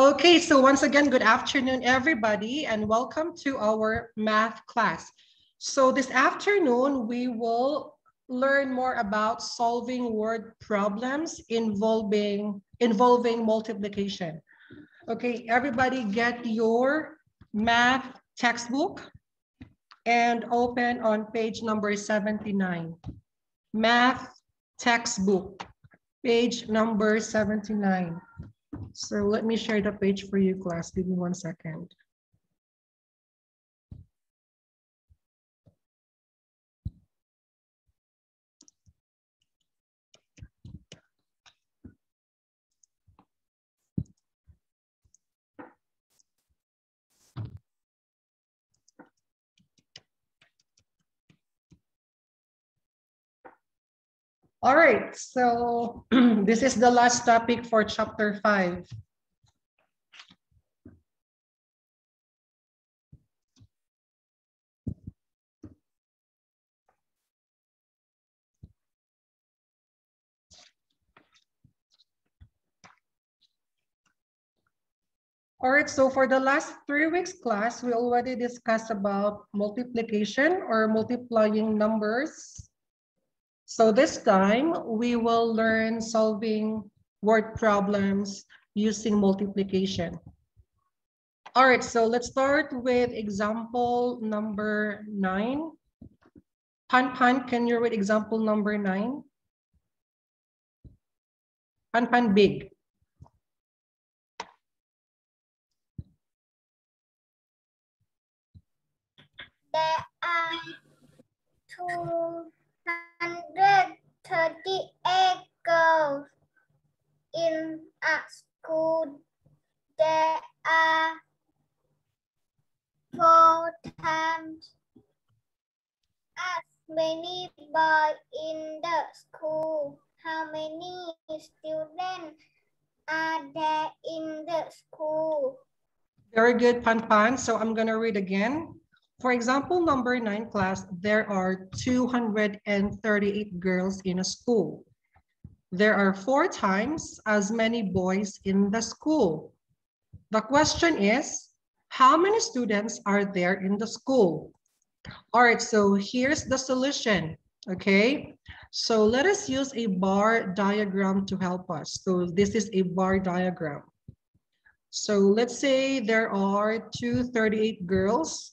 Okay, so once again, good afternoon, everybody, and welcome to our math class. So this afternoon, we will learn more about solving word problems involving multiplication. Okay, everybody get your math textbook and open on page number 79. Math textbook, page number 79. So let me share the page for you, class. Give me 1 second. All right, so this is the last topic for chapter 5. All right, so for the last 3 weeks class, we already discussed about multiplication or multiplying numbers. So this time, we will learn solving word problems using multiplication. All right, so let's start with example number 9. Pan, can you read example number 9? Pan, big. There are 238 girls in a school. There are 4 times as many boys in the school. How many students are there in the school? Very good, Pan. So I'm going to read again. For example, number 9 class, there are 238 girls in a school. There are 4 times as many boys in the school. The question is, how many students are there in the school? All right, so here's the solution, okay? So let us use a bar diagram to help us. So this is a bar diagram. So let's say there are 238 girls.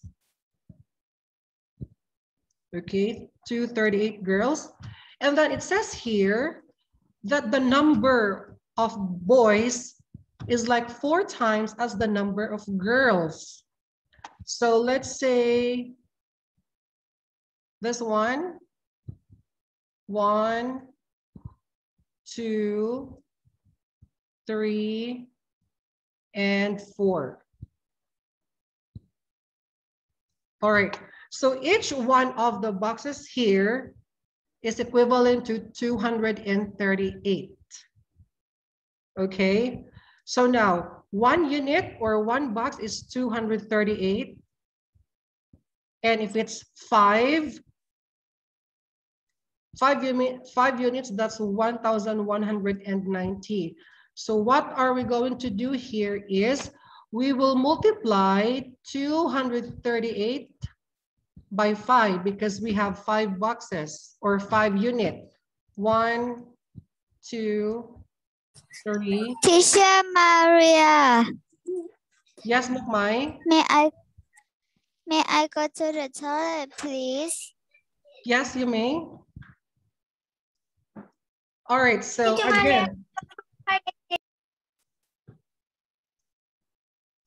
Okay, 238 girls. And then it says here that the number of boys is like 4 times as the number of girls. So let's say this one, 1, 2, 3, and 4. All right, so each one of the boxes here is equivalent to 238. Okay, so now 1 unit or 1 box is 238. And if it's 5 units, that's 1,190. So what are we going to do here is we will multiply 238 by 5 because we have 5 boxes or 5 units. 1, 2, 3. Teacher Maria. Yes, Mukmai? May I go to the toilet, please? Yes, you may. All right, so Teacher again.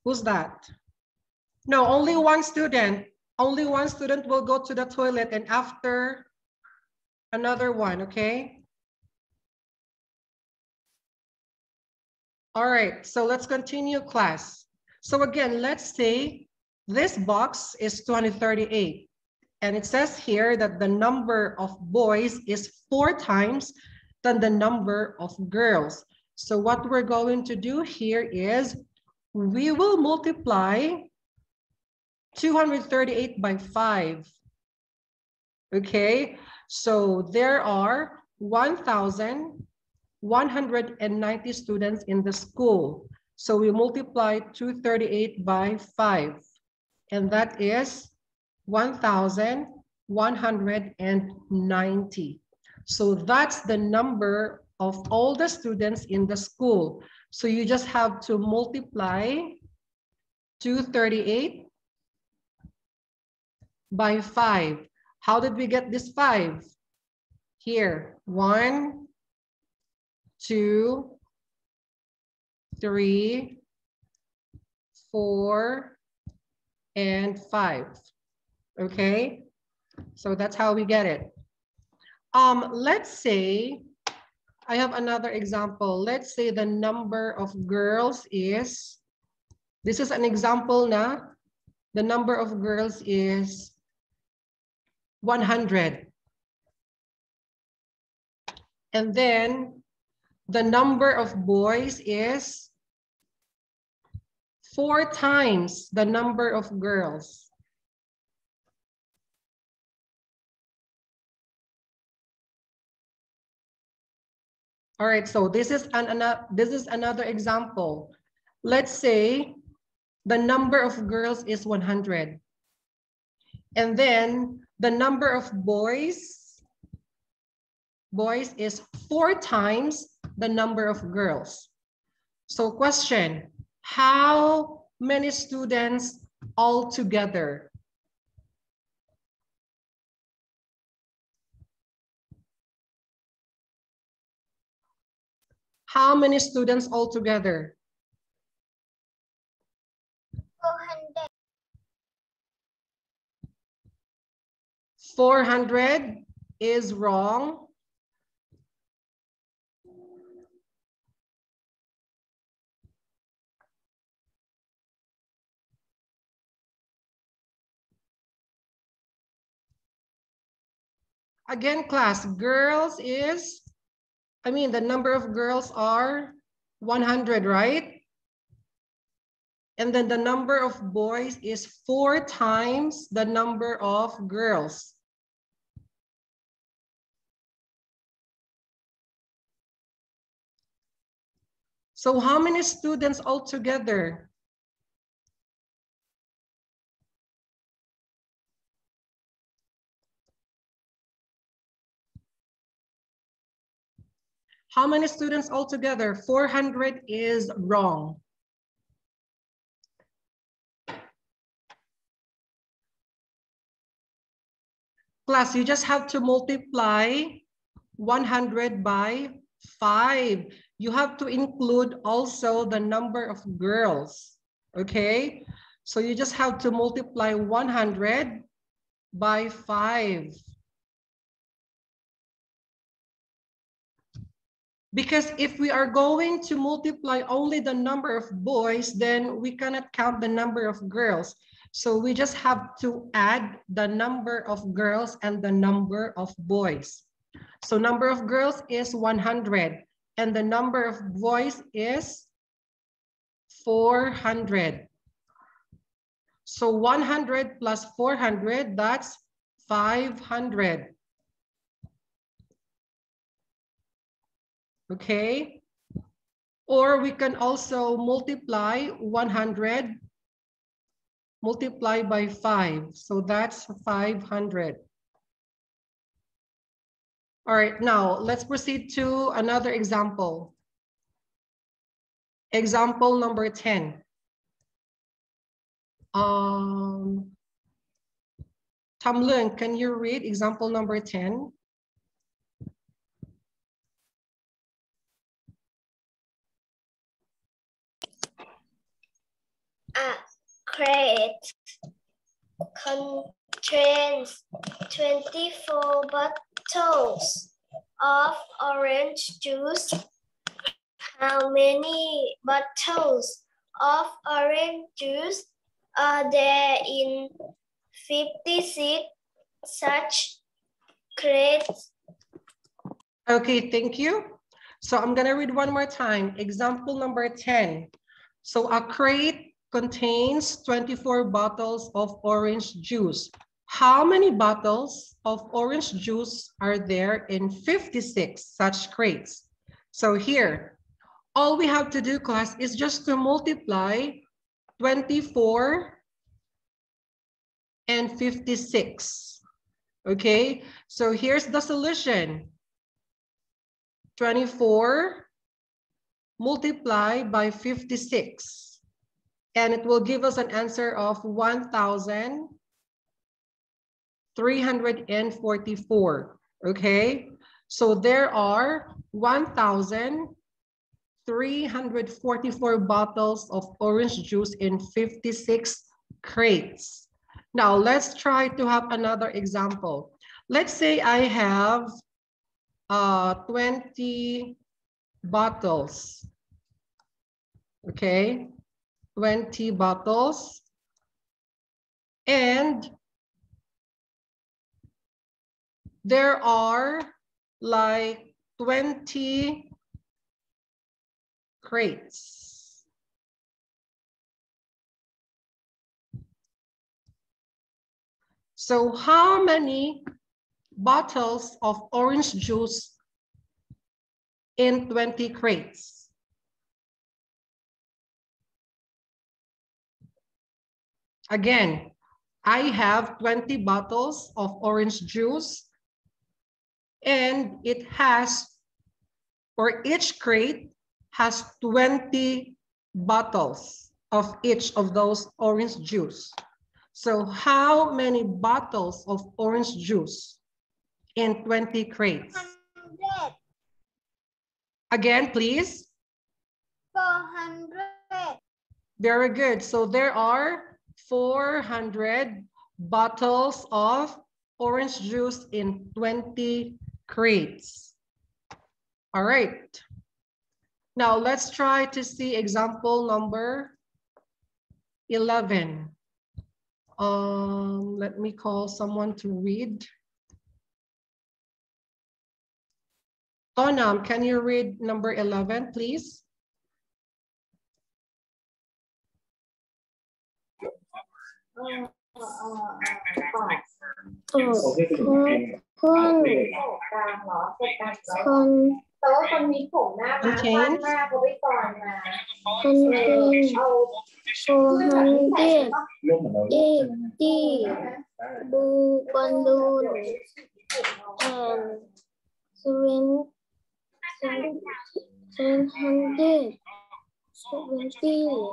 Who's that? No, only one student. Only one student will go to the toilet and after another one, okay? All right, so let's continue class. So again, let's say this box is 238. And it says here that the number of boys is 4 times than the number of girls. So what we're going to do here is we will multiply 238 by 5. Okay, so there are 1,190 students in the school. So we multiply 238 by 5, and that is 1,190. So that's the number of all the students in the school. So you just have to multiply 238 by 5. How did we get this 5? Here, 1, 2, 3, 4, and 5. Okay, so that's how we get it. Let's say, I have another example. Let's say the number of girls is, this is an example na, the number of girls is 100. And then the number of boys is 4 times the number of girls. All right, so this is another example. Let's say the number of girls is 100. And then the number of boys is 4 times the number of girls. So question, how many students altogether? How many students altogether? 400. 400 is wrong. Again, class, girls is, the number of girls are 100, right? And then the number of boys is 4 times the number of girls. So how many students altogether? How many students altogether? 400 is wrong. Class, you just have to multiply 100 by 5. You have to include also the number of girls, okay? So you just have to multiply 100 by 5. Because if we are going to multiply only the number of boys, then we cannot count the number of girls. So we just have to add the number of girls and the number of boys. So number of girls is 100 and the number of boys is 400. So 100 plus 400, that's 500. Okay, or we can also multiply 100 multiply by 5. So that's 500. All right, now let's proceed to another example. Example number 10. Tamlin, can you read example number 10? A crate contains 24 bottles of orange juice. How many bottles of orange juice are there in 56 such crates? Okay, thank you. So I'm gonna read one more time. Example number 10. So a crate contains 24 bottles of orange juice. How many bottles of orange juice are there in 56 such crates? So here, all we have to do, class, is just to multiply 24 and 56. Okay, so here's the solution. 24 multiplied by 56. And it will give us an answer of 1,344. Okay, so there are 1,344 bottles of orange juice in 56 crates. Now let's try to have another example. Let's say I have 20 bottles. Okay, 20 bottles. And there are like 20 crates. So how many bottles of orange juice in 20 crates? Again, I have 20 bottles of orange juice, and it has, or each crate has 20 bottles of each of those orange juice. So how many bottles of orange juice in 20 crates? 100. Again, please. 400. Very good. So there are 400 bottles of orange juice in 20 crates. All right. Now let's try to see example number 11. Let me call someone to read. Tonam, can you read number 11, please? Contains 480 blue balloons and 770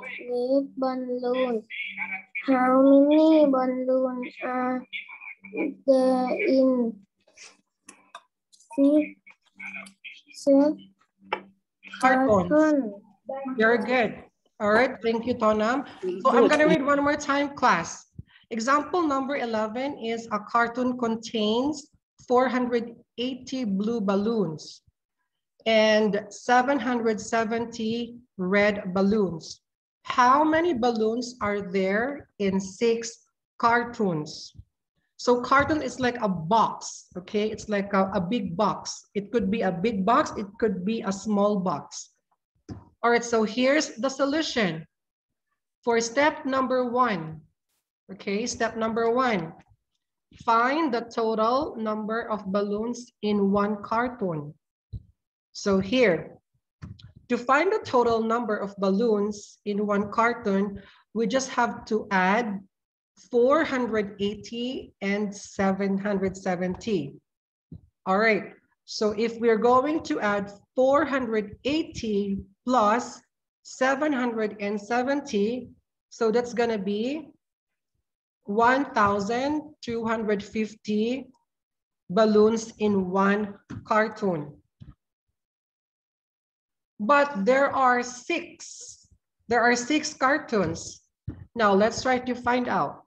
red balloons. How many balloons are there in six cartons? Very good. All right, thank you, Tonam. So I'm gonna read one more time, class. Example number 11 is a carton contains 480 blue balloons and 770 red balloons. How many balloons are there in 6 cartons? So carton is like a box, okay? It's like a big box. It could be a big box, it could be a small box. All right, so here's the solution for step number 1. Okay, step number 1. Find the total number of balloons in 1 carton. So here, to find the total number of balloons in 1 carton, we just have to add 480 and 770. All right, so if we're going to add 480 plus 770, so that's gonna be 1,250 balloons in 1 carton. But there are 6 cartons. Now let's try to find out.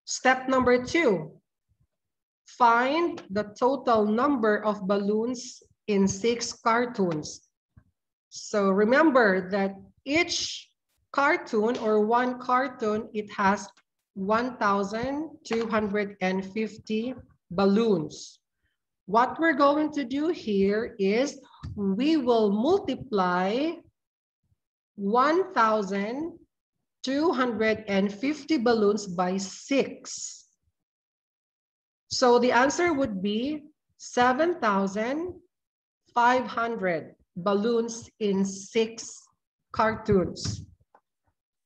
Step number 2, find the total number of balloons in 6 cartons. So remember that each carton or 1 carton, it has 1,250 balloons. What we're going to do here is we will multiply 1,250 balloons by 6. So the answer would be 7,500 500 balloons in 6 cartoons.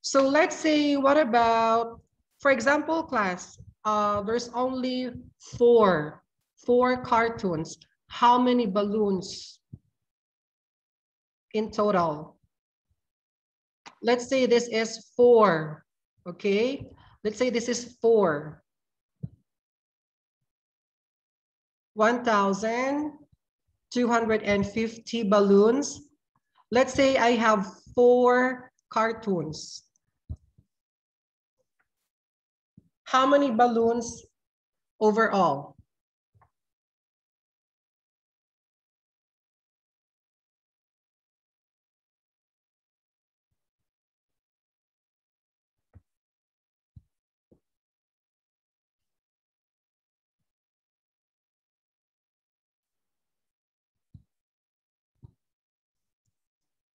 So let's say, what about, for example, class, there's only four cartoons. How many balloons in total? Let's say this is 4, okay? Let's say this is 4. 1,250 balloons. Let's say I have 4 cartoons. How many balloons overall?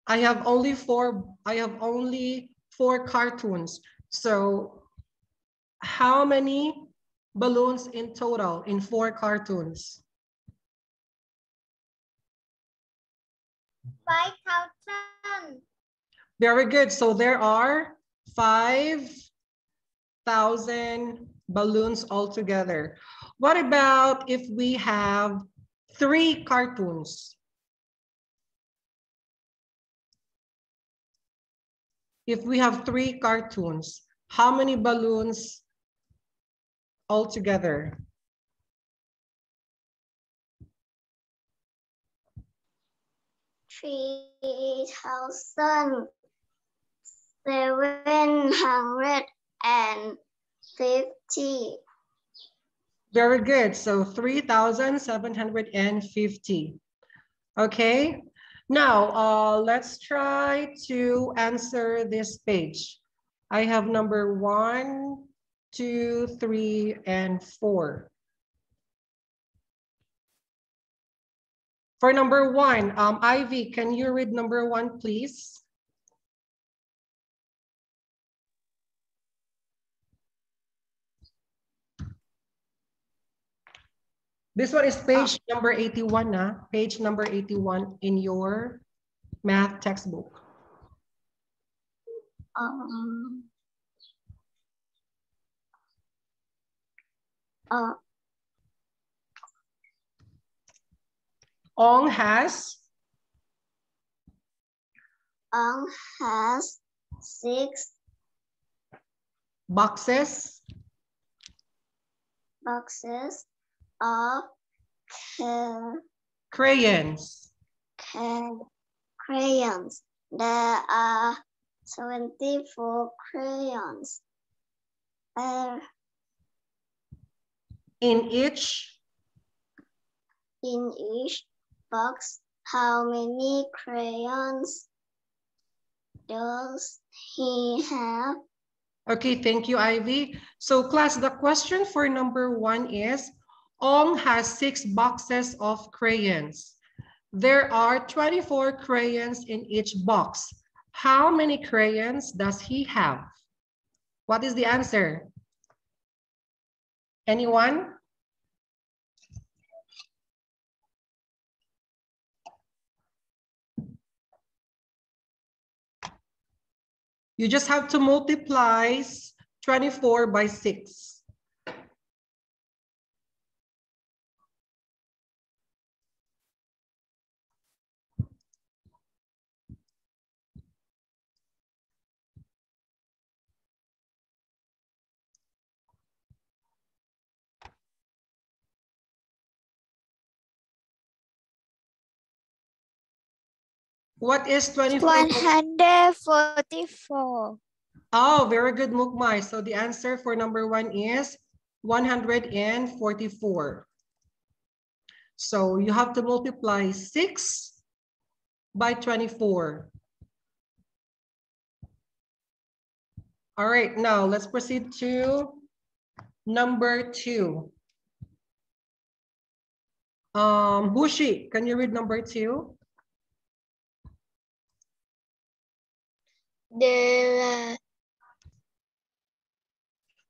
I have only four cartoons. So how many balloons in total in 4 cartoons? 5,000. Very good. So there are 5,000 balloons altogether. What about if we have 3 cartoons? If we have 3 cartoons, how many balloons altogether? 3,750. Very good. So 3,750. Okay. Now, let's try to answer this page. I have number 1, 2, 3, and 4. For number 1, Ivy, can you read number 1, please? This one is page number 81, page number 81 in your math textbook. Ong has 6 boxes of crayons. Crayons. There are 74 crayons. In each box, how many crayons does he have? Okay, thank you, Ivy. So class, the question for number 1 is, Ong has 6 boxes of crayons. There are 24 crayons in each box. How many crayons does he have? What is the answer? Anyone? You just have to multiply 24 by 6. What is 24? 144. Oh, very good, Mukmai. So the answer for number 1 is 144. So you have to multiply 6 by 24. All right, now let's proceed to number 2. Bushi, can you read number 2? There are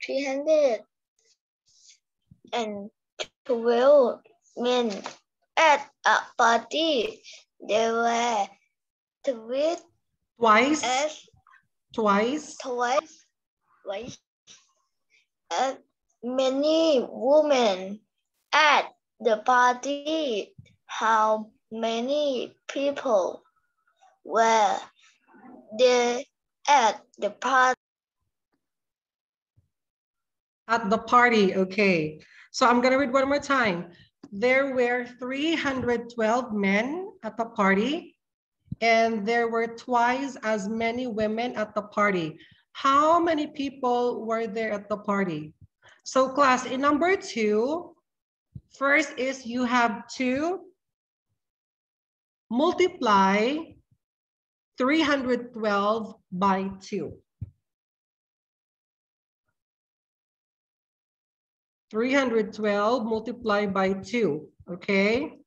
312 men at a party, there were Twice as many women at the party. How many people were there at the party? At the party, okay. So I'm gonna read one more time. There were 312 men at the party, and there were twice as many women at the party. How many people were there at the party? So class, in number 2, first is you have to multiply 312 by 2. 312 multiplied by 2, okay?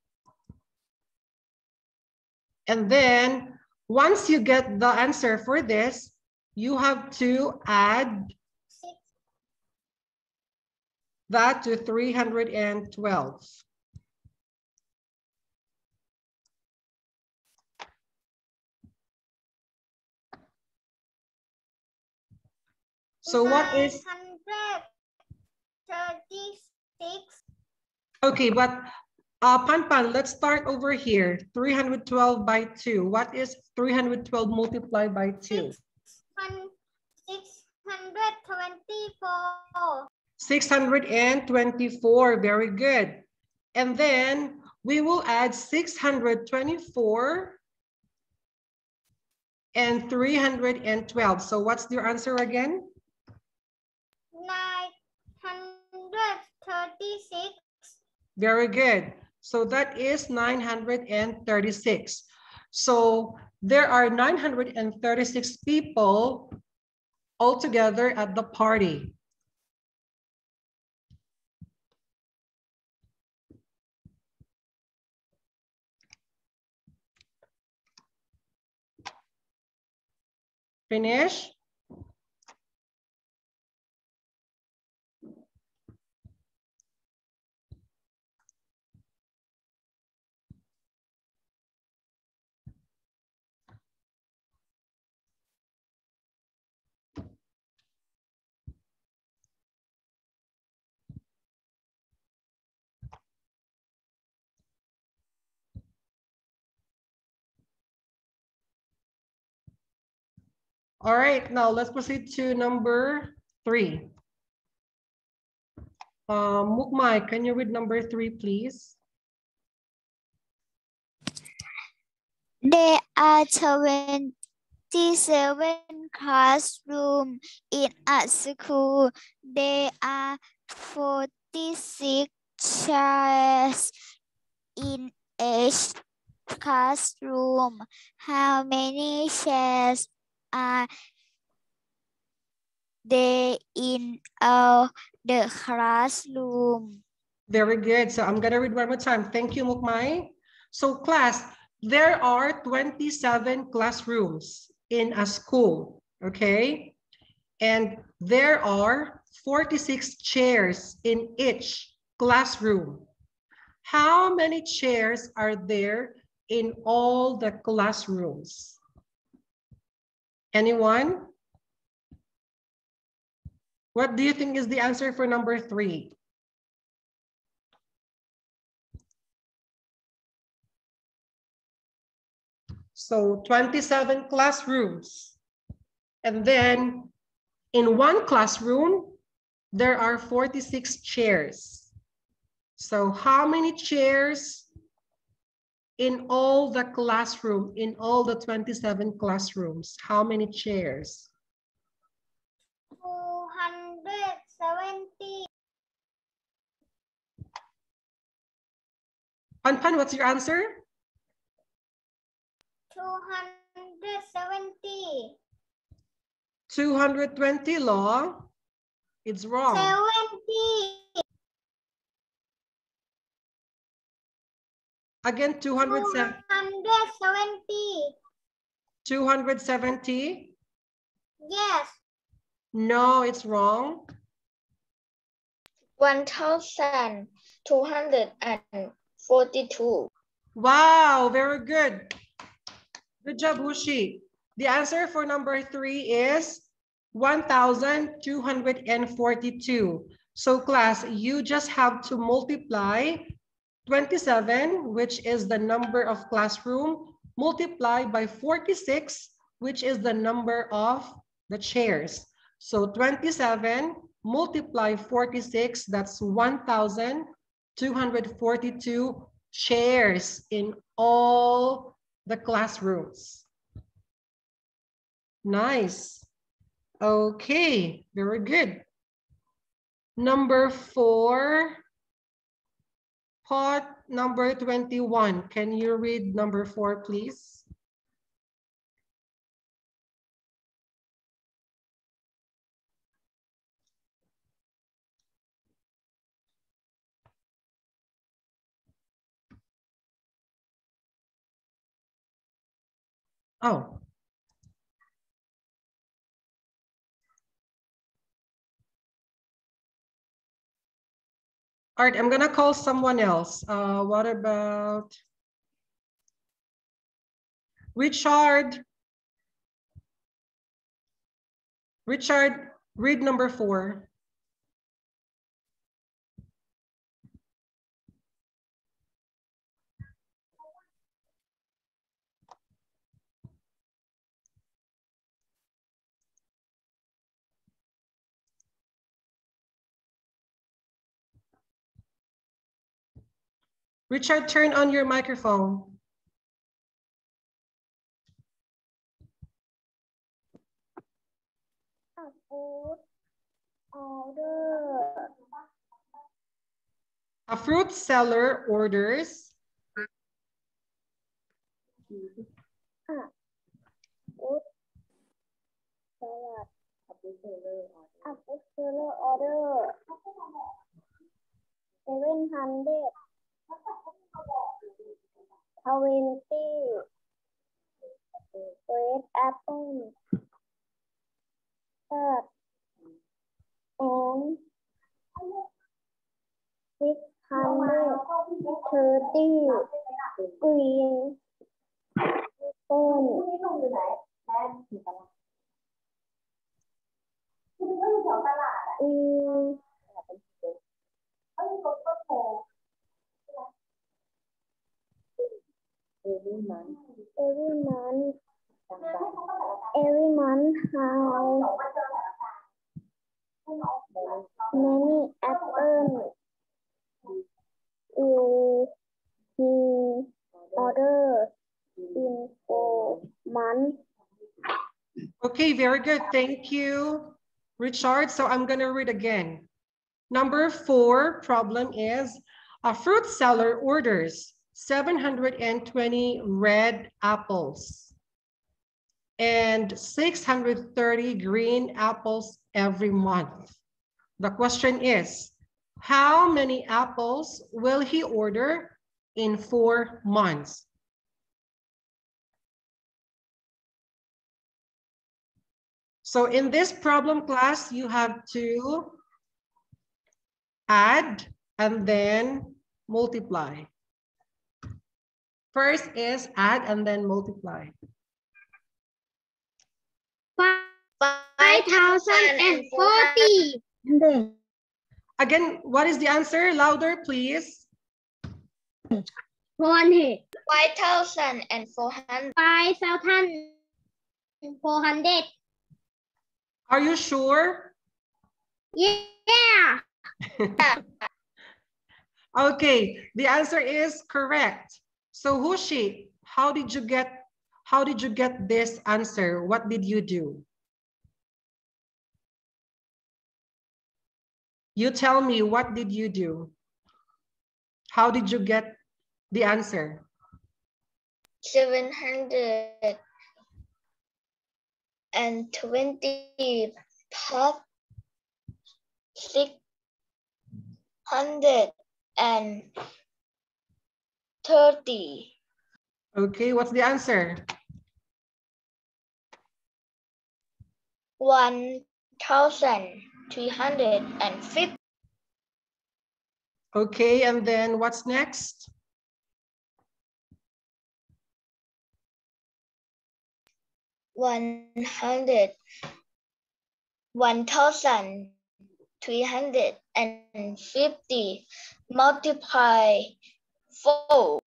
And then once you get the answer for this, you have to add that to 312. So what is 936? okay, but Pan, let's start over here. 312 by 2. What is 312 multiplied by 2? 624. 624, very good. And then we will add 624 and 312. So what's your answer again? 936. Very good. So that is 936. So there are 936 people altogether at the party. Finish? All right, now let's proceed to number 3. Mukmai, can you read number 3, please? There are 27 classrooms in a school. There are 46 chairs in each classroom. How many chairs are there in the classroom? Very good. So I'm going to read one more time. Thank you, Mukmai. So class, there are 27 classrooms in a school, okay? And there are 46 chairs in each classroom. How many chairs are there in all the classrooms? Anyone? What do you think is the answer for number 3? So 27 classrooms. And then in one classroom, there are 46 chairs. So how many chairs in all the classroom, in all the 27 classrooms? How many chairs? 270. Pan, what's your answer? 270. 220, Law. It's wrong. 70. Again, 270. 270? Yes. No, it's wrong. 1,270. 42. Wow, very good. Good job, Hushi. The answer for number 3 is 1,242. So class, you just have to multiply 27, which is the number of classroom, multiply by 46, which is the number of the chairs. So 27 multiply 46, that's 1,242 chairs in all the classrooms. Nice. Okay, very good. Number 4, pot number 21. Can you read number 4, please? Oh. All right, I'm gonna call someone else. What about Richard? Richard, read number 4. Richard, turn on your microphone. A fruit seller orders order 700 20 red apple and 630 green every month how many apples will he order in 4 months? Okay, very good. Thank you, Richard. So I'm going to read again. Number 4 problem is a fruit seller orders 720 red apples and 630 green apples every month. The question is, how many apples will he order in 4 months? So in this problem class, you have to add and then multiply. First is add and then multiply. 5,040. Again, what is the answer? Louder, please. 400. 5,400. 5,400. Are you sure? Yeah. Okay, the answer is correct. So Hushi, how did you get this answer? What did you do? You tell me, what did you do? How did you get the answer? 720 plus 630. Okay, what's the answer? 1,350. Okay, and then what's next? 1,350 multiply 4.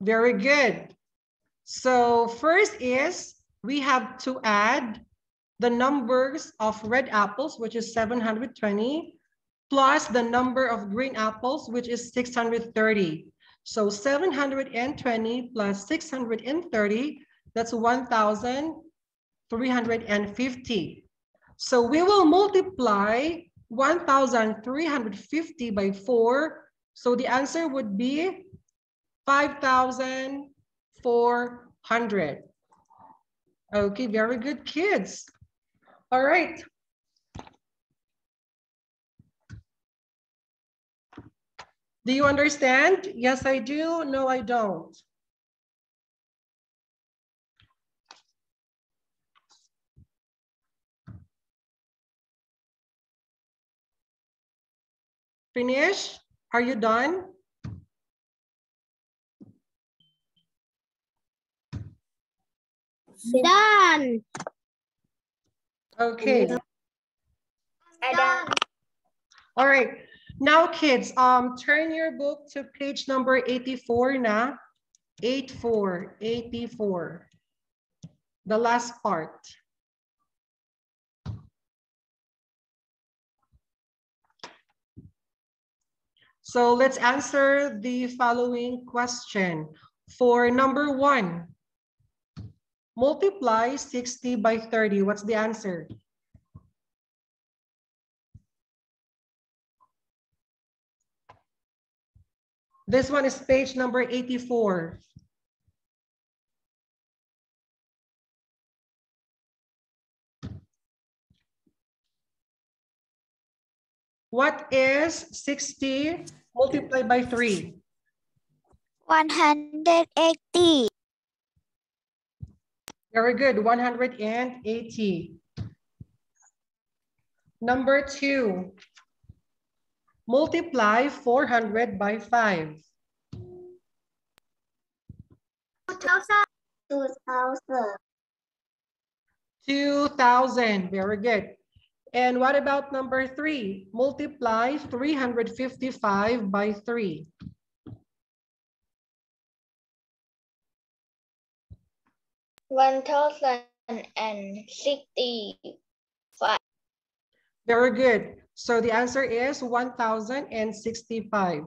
Very good. So first is we have to add the numbers of red apples, which is 720, plus the number of green apples, which is 630. So 720 plus 630, that's 1,350. So we will multiply 1,350 by 4. So the answer would be 5,400. Okay, very good, kids. All right. Do you understand? Yes, I do. No, I don't. Finish? Are you done? Done. Okay. Done. All right. Now, kids, turn your book to page number 84 na. 84. The last part. So let's answer the following question. For number 1, multiply 60 by 30. What's the answer? This one is page number 84. What is 60 multiplied by 3? 180. Very good, 180. Number 2, multiply 400 by 5. 2,000. 2,000, very good. And what about number 3? Multiply 355 by 3. 1,065. Very good. So the answer is 1,065.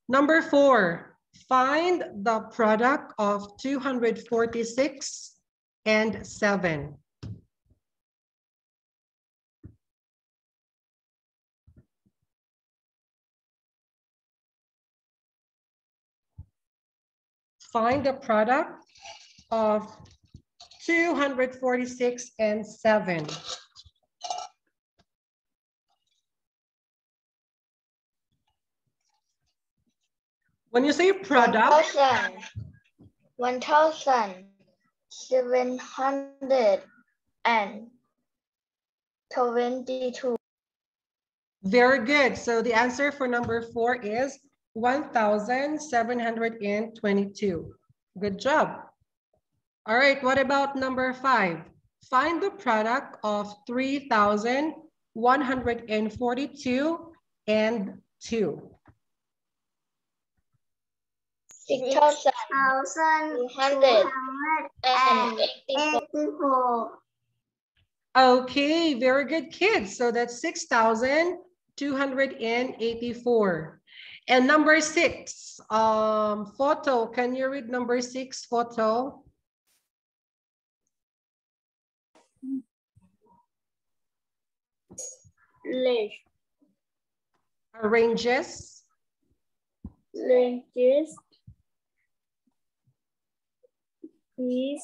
Number 4, find the product of 246 and 7. Find the product of 246 and 7. When you say product, 1,722. very good. So the answer for number 4 is 1,722. Good job. All right, what about number 5? Find the product of 3,142 and 2. 6,284. Okay, very good, kids. So that's 6,284. And number 6, photo. Can you read number 6, photo? Arranges. Is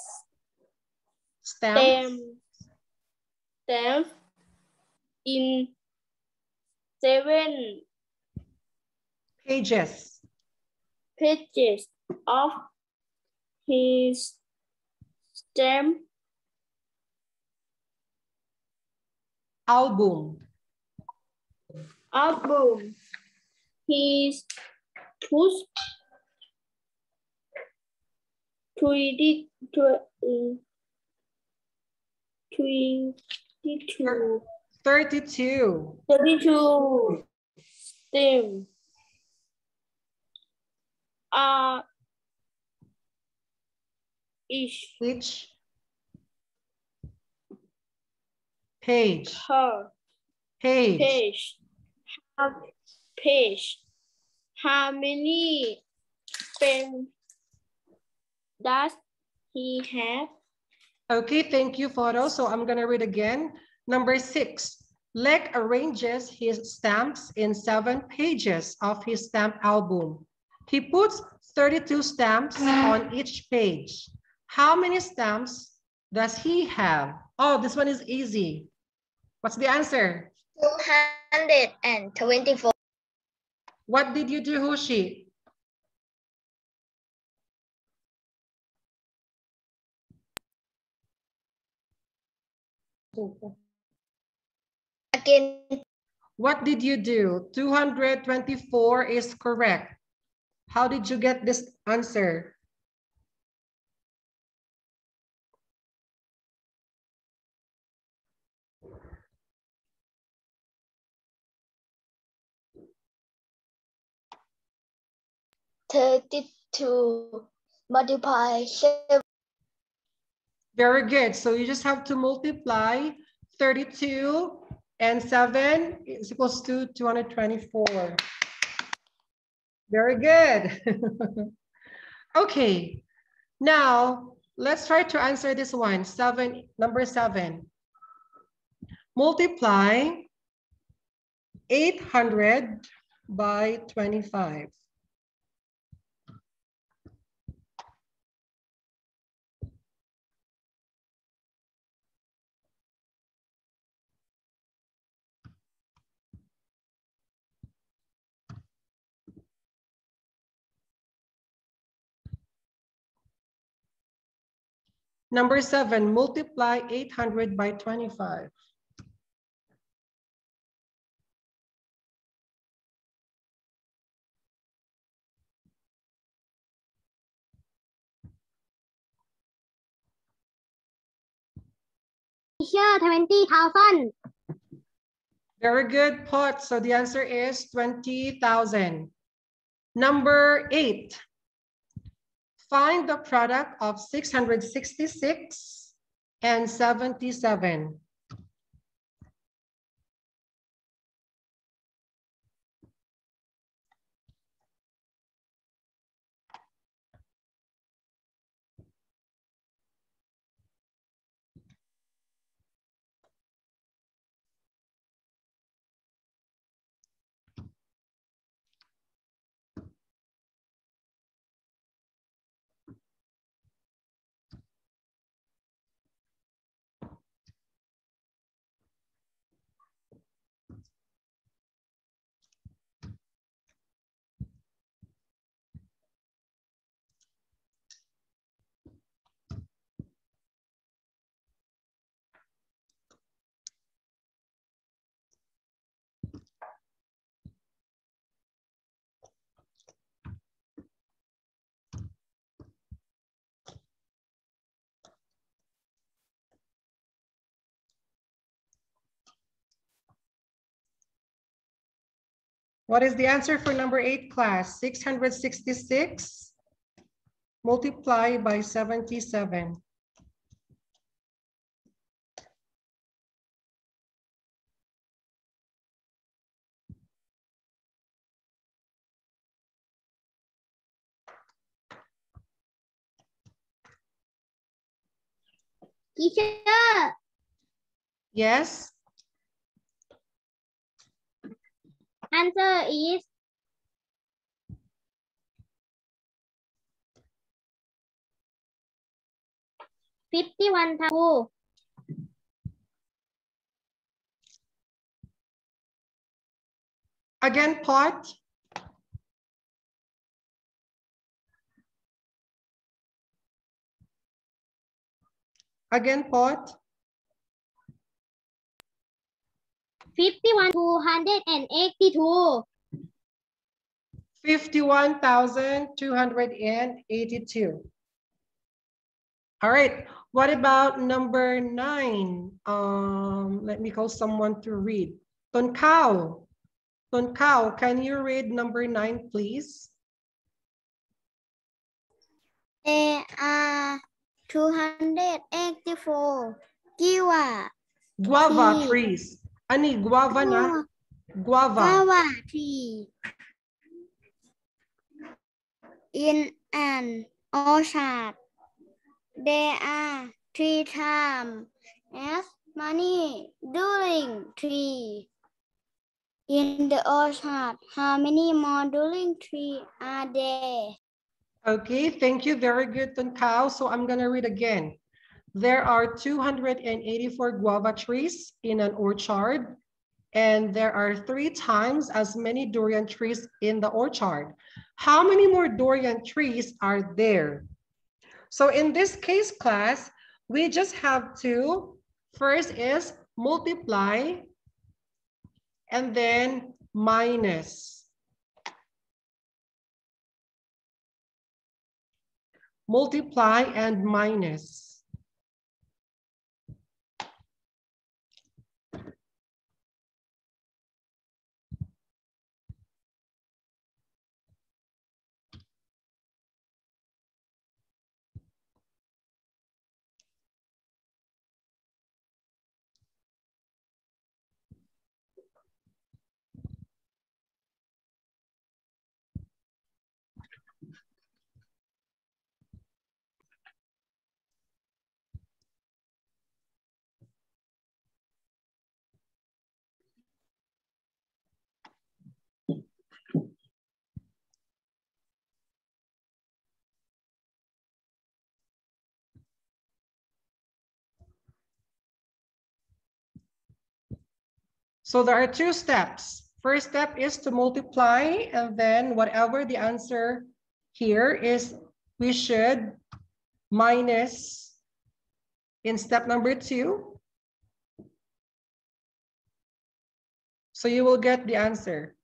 Stamps. stamp in 7 Pages. pages of his stamp Album. album. He puts 22. 32. 32. Stem. Each page. her Page. page. How many pens does he have? Okay, thank you, photo. So I'm gonna read again. Number 6, Lek arranges his stamps in 7 pages of his stamp album. He puts 32 stamps on each page. How many stamps does he have? Oh, this one is easy. What's the answer? 224. What did you do, Hoshi? Again, What did you do? 224 is correct. How did you get this answer? $32 multiply 7. Very good. So you just have to multiply 32 and 7 is equals to 224. Very good. Okay. Now, let's try to answer this one. Number 7. Multiply 800 by 25. Number 7, multiply 800 by 25. Here, 20,000. Very good, Pot. So the answer is 20,000. Number 8. Find the product of 666 and 77. What is the answer for number 8, class? 666 multiplied by 77. Teacher, Yes? answer is 51,000. Again, Pot? Again, Pot? 51,282. 51,282. All right. What about number 9? Let me call someone to read. Tonkao. Tonkao, can you read number 9, please? There are 284 guava Guava tree. trees. Ani, guava na? Guava. Guava tree in an orchard. There are 3 times as many during tree in the orchard. How many more during tree are there? Okay, thank you. Very good, Tonkao. So I'm going to read again. There are 284 guava trees in an orchard, and there are 3 times as many durian trees in the orchard. How many more durian trees are there? So in this case, class, we just have to, first is multiply and then minus. Multiply and minus. So there are 2 steps. First step is to multiply, and then whatever the answer here is, we should minus in step number 2. So you will get the answer.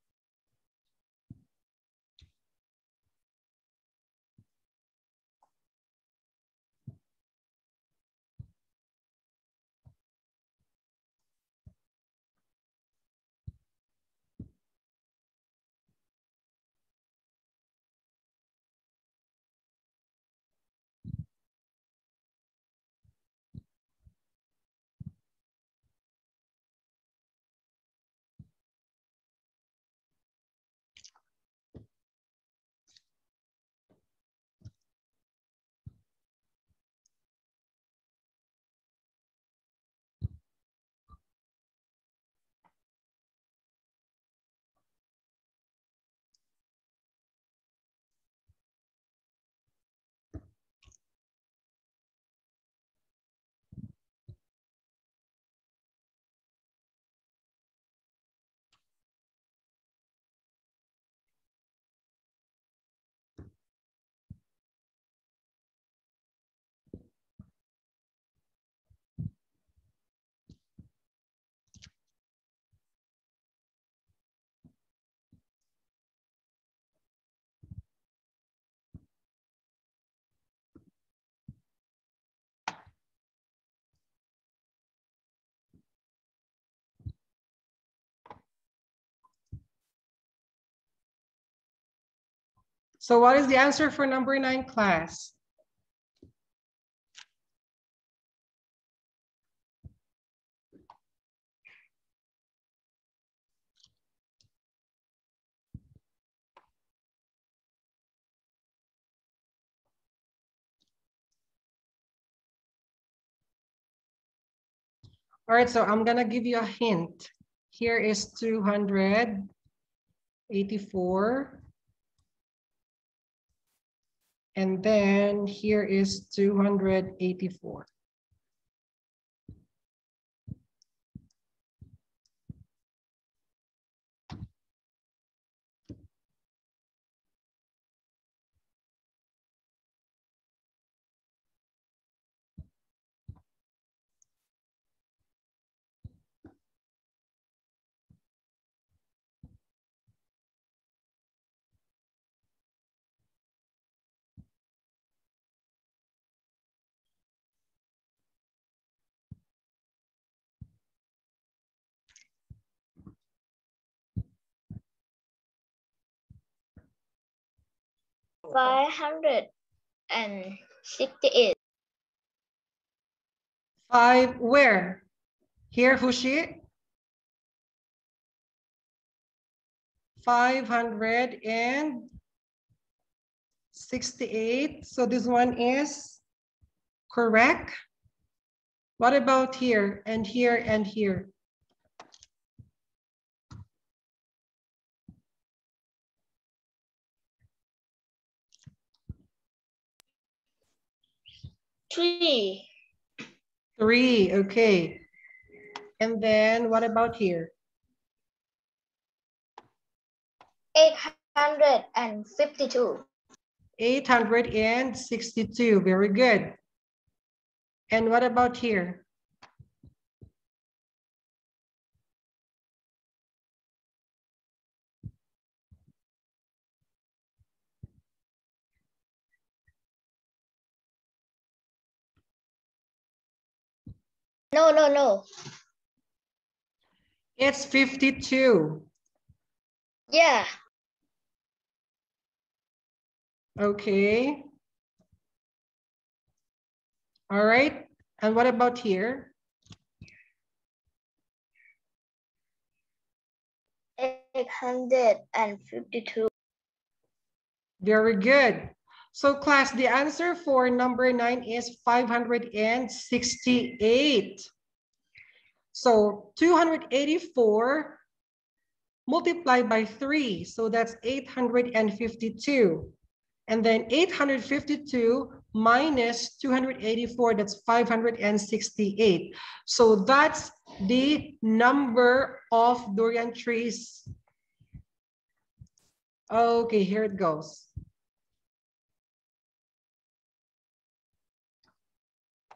So what is the answer for number 9, class? All right, so I'm gonna give you a hint. Here is 284. And then here is 284. 568. 5 where? Here, Hushi? 568. So this one is correct. What about here and here and here? Three. 3, okay. And then what about here? 852. 862, very good. And what about here? No. It's 52. Yeah. Okay. All right. And what about here? 852. Very good. So class, the answer for number 9 is 568. So 284 multiplied by 3. So that's 852. And then 852 minus 284, that's 568. So that's the number of durian trees. Okay, here it goes.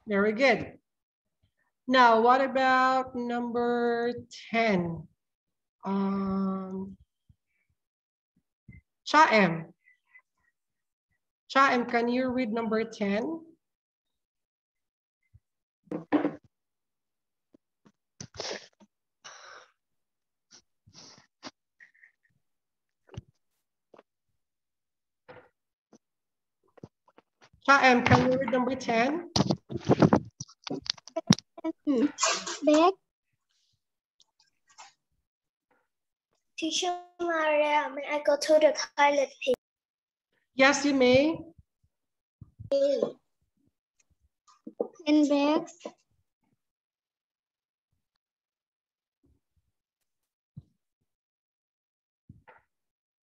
Very good. Now, what about number 10? Chaem. Chaem, can you read number 10? Chaem, can you read number 10? Back. Teacher Maria, may I go to the toilet, please? Yes, you may. And back.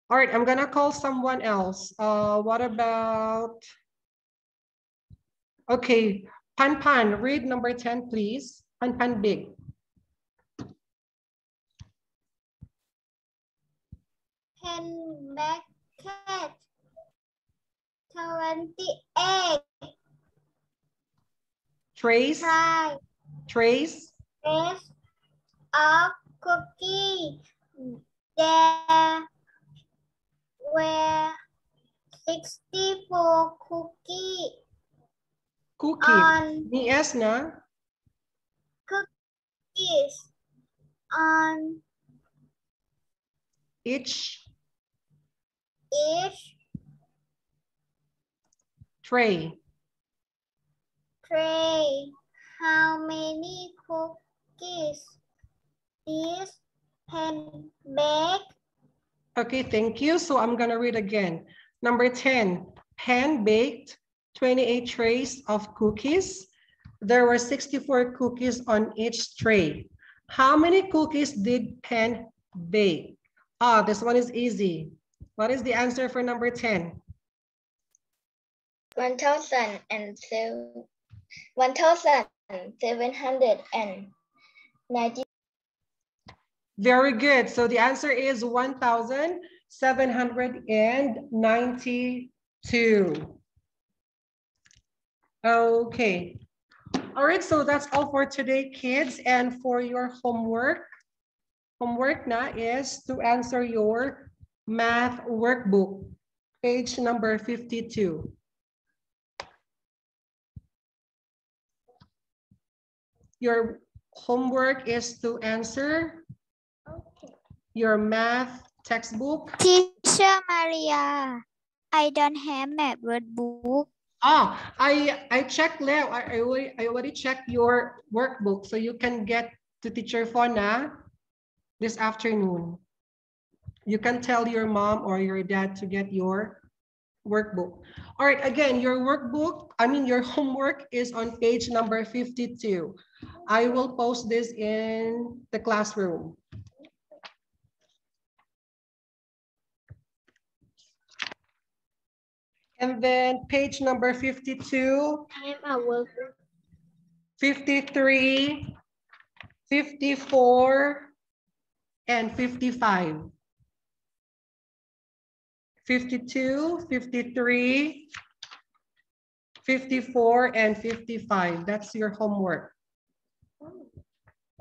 All right, I'm gonna call someone else. What about, okay, Pan, read number 10, please. Pan Big. Back cat. 28. Trace. Try. Trace. Rest of cookie. There were 64 cookies Cookie. Yes, na? cookies on Each each tray. tray. How many cookies is Pen bake? Okay, thank you. So I'm gonna read again. Number 10, Pan baked 28 trays of cookies. There were 64 cookies on each tray. How many cookies did Pan bake? Ah, this one is easy. What is the answer for number 10? 1,790. Very good. So the answer is 1,792. Okay. All right, so that's all for today, kids. And for your homework na is to answer your math workbook, page number 52. Your homework is to answer your math textbook. Teacher Maria, I don't have my workbook. Ah, I checked, Leo. I already checked your workbook, so you can get to Teacher Fona this afternoon. You can tell your mom or your dad to get your workbook. All right, again, your your homework is on page number 52. I will post this in the classroom. And then page number 52, I am a worker. 53, 54, and 55. 52, 53, 54, and 55. That's your homework.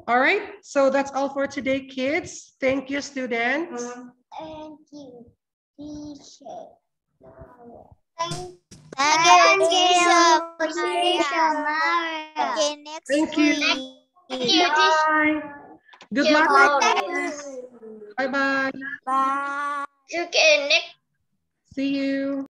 All right, so that's all for today, kids. Thank you, students. Thank you, teacher. Thank you, teacher. teacher. Okay, next Thank you. week. Thank you, teacher. Bye. Good luck. Bye-bye. Bye. Okay, next. See you.